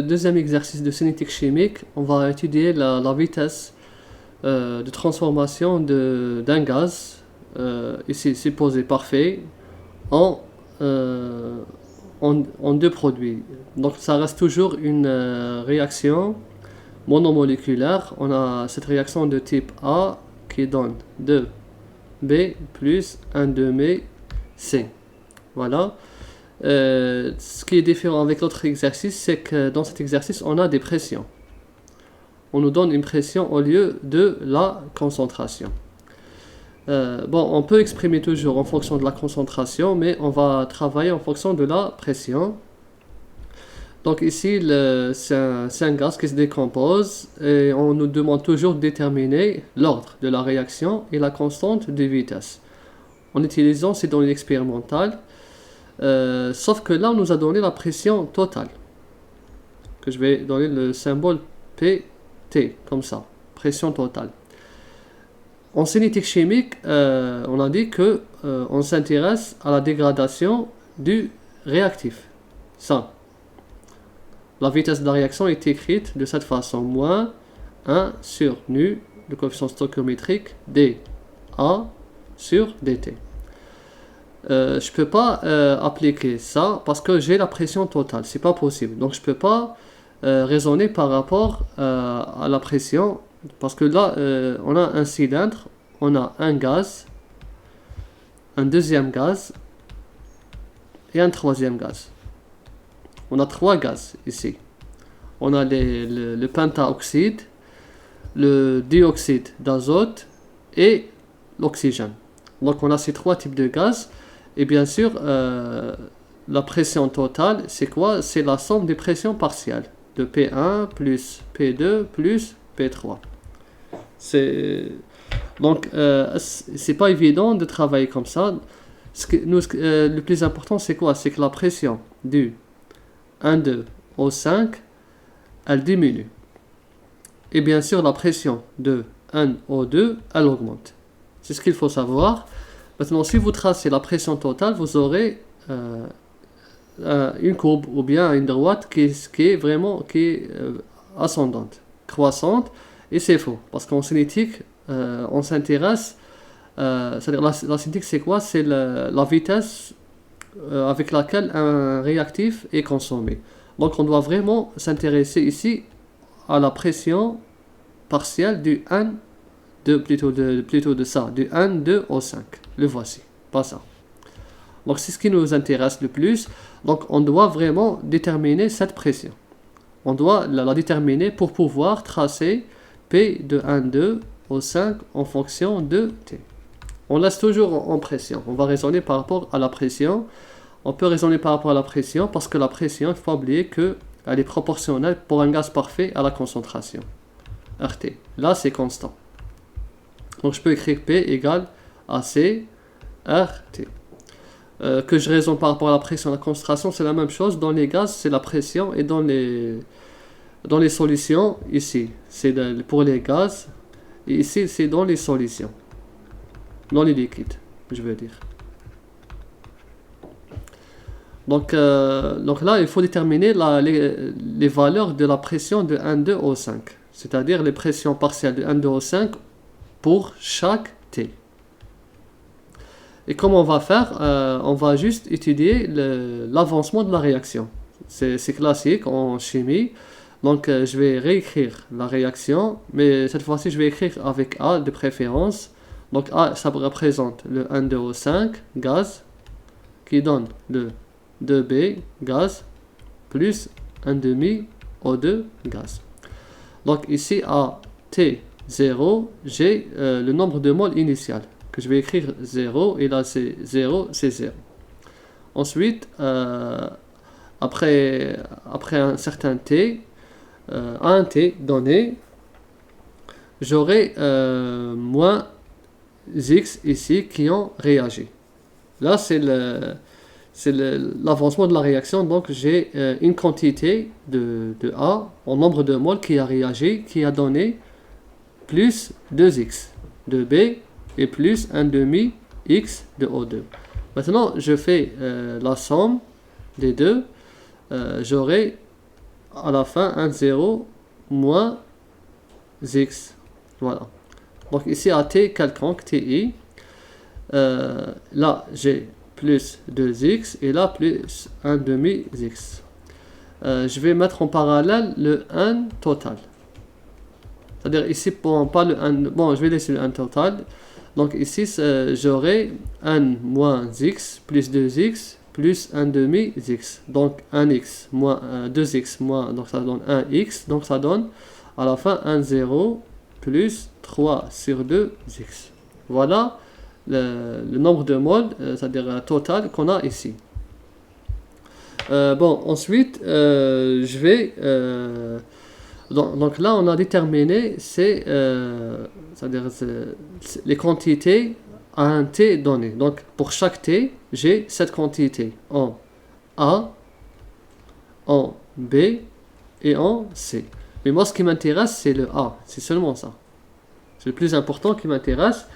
Le deuxième exercice de cinétique chimique, on va étudier la vitesse de transformation d'un gaz, ici supposé parfait, en, en deux produits. Donc ça reste toujours une réaction monomoléculaire. On a cette réaction de type A qui donne 2B plus 1,2 C. Voilà. Ce qui est différent avec l'autre exercice, c'est que dans cet exercice, on a des pressions. On nous donne une pression au lieu de la concentration. On peut exprimer toujours en fonction de la concentration, mais on va travailler en fonction de la pression. Donc ici, c'est un gaz qui se décompose et on nous demande toujours de déterminer l'ordre de la réaction et la constante de vitesse. En utilisant ces données expérimentales, sauf que là, on nous a donné la pression totale, que je vais donner le symbole PT, comme ça, pression totale. En cinétique chimique, on a dit que on s'intéresse à la dégradation du réactif. Ça, la vitesse de la réaction est écrite de cette façon, moins 1 sur nu, le coefficient stoichiométrique, dA sur dt. Je ne peux pas appliquer ça parce que j'ai la pression totale, c'est pas possible. Donc je ne peux pas raisonner par rapport à la pression, parce que là on a un cylindre, on a un gaz, un deuxième gaz et un troisième gaz. On a trois gaz ici. On a le pentaoxyde, le dioxyde d'azote et l'oxygène. Donc on a ces trois types de gaz. Et bien sûr, la pression totale, c'est quoi? C'est la somme des pressions partielles de P1 plus P2 plus P3. Donc, c'est pas évident de travailler comme ça. Le plus important, c'est quoi? C'est que la pression du 1,2 au 5, elle diminue. Et bien sûr, la pression de 1 au 2, elle augmente. C'est ce qu'il faut savoir. Maintenant, si vous tracez la pression totale, vous aurez une courbe ou bien une droite qui est vraiment ascendante, croissante, et c'est faux. Parce qu'en cinétique, on s'intéresse, c'est-à-dire la cinétique, c'est quoi? C'est la vitesse avec laquelle un réactif est consommé. Donc, on doit vraiment s'intéresser ici à la pression partielle du 1, plutôt de ça, du 1, 2 au 5. Le voici, pas ça. Donc c'est ce qui nous intéresse le plus. Donc on doit vraiment déterminer cette pression. On doit la déterminer pour pouvoir tracer P de 1, 2 au 5 en fonction de T. On laisse toujours en pression. On va raisonner par rapport à la pression. On peut raisonner par rapport à la pression parce que la pression, il ne faut pas oublier qu'elle est proportionnelle pour un gaz parfait à la concentration. RT. Là c'est constant. Donc je peux écrire P égale AC RT. Que je raisonne par rapport à la pression et à la concentration, c'est la même chose. Dans les gaz, c'est la pression, et dans les solutions, ici, c'est pour les gaz, et ici, c'est dans les solutions. Dans les liquides, je veux dire. Donc là, il faut déterminer les valeurs de la pression de 1, 2 au 5. C'est-à-dire les pressions partielles de 1, 2 au 5 pour chaque T. Et comment on va faire? On va juste étudier l'avancement de la réaction. C'est classique en chimie. Donc je vais réécrire la réaction, mais cette fois-ci je vais écrire avec A de préférence. Donc A, ça représente le 1, 2 au 5 gaz, qui donne le 2B gaz plus 1,5 O2 gaz. Donc ici à T0, j'ai le nombre de moles initial, que je vais écrire 0, et là c'est 0, c'est 0. Ensuite, après un certain T, à un T donné, j'aurai moins X ici qui ont réagi. Là c'est l'avancement de la réaction, donc j'ai une quantité de A en nombre de moles qui a réagi, qui a donné plus 2X de B et plus 1,5 X de O2. Maintenant, je fais la somme des deux. J'aurai à la fin un 0 moins x. Voilà. Donc ici à t quelconque, ti, là j'ai plus 2x et là plus 1 demi x. Je vais mettre en parallèle le 1 total. C'est-à-dire ici, pas le 1, bon, je vais laisser le 1 total. Donc ici, j'aurai 1 moins x plus 2x plus 1 demi x. Donc 1x moins 2x moins, donc ça donne 1x. Donc ça donne à la fin 1, 0 plus 3 sur 2x. Voilà le nombre de moles, c'est-à-dire total qu'on a ici. Bon, ensuite, je vais... donc là, on a déterminé c'est-à-dire les quantités à un t donné. Donc pour chaque t, j'ai cette quantité en A, en B et en C. Mais moi, ce qui m'intéresse, c'est le A. C'est seulement ça. C'est le plus important qui m'intéresse.